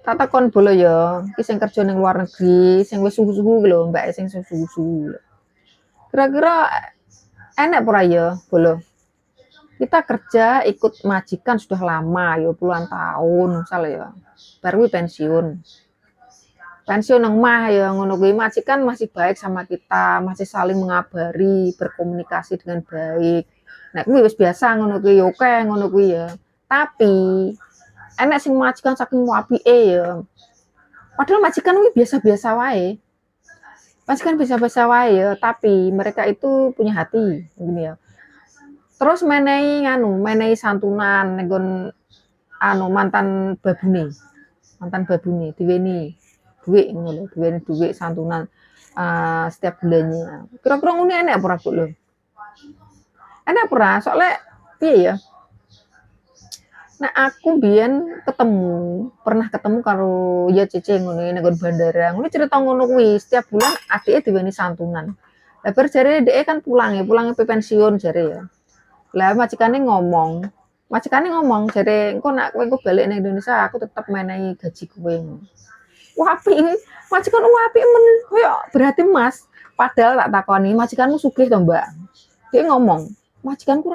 Tak takon bolo ya, iki sing kerja ning luar negeri, sing wis suhu-suhu lho, mbak sing suhu-suhu. Kira-kira enak ora ya, bolo? Kita kerja ikut majikan sudah lama ya puluhan tahun misalnya ya. Baru pensiun. Pensiun nang mah ya ngono kuwi majikan masih baik sama kita, masih saling mengabari, berkomunikasi dengan baik. Nek kuwi wis biasa ngono kuwi ya oke ngono kuwi ya. Tapi enek sing majikan saking apike ya. Padahal majikan kuwi biasa-biasa wae. Majikan biasa-biasa wae ya, tapi mereka itu punya hati, gini ya. Terus menehi santunan ning anu mantan babune diweni duit ngono lho, diweni duit santunan setiap bulannya. Kira-kira ngene enek apa ora, Bu lho? Enek apa ora? Soale piye ya? Nah aku biyen pernah ketemu karo ya Cece ngono ning bandara. Ngono cerita ngono kuwi, setiap bulan adike diweni santunan. Lah bar jare dhek kan pulang pensiun jare ya. Lah majikannya ngomong jare engko nak kowe balik ning Indonesia aku tetep menehi gaji kowe. Wah apik iki, majikan wah apik men koyo berarti Mas. Padahal tak takoni, majikanmu sugih to, Mbak? Dia ngomong, majikanku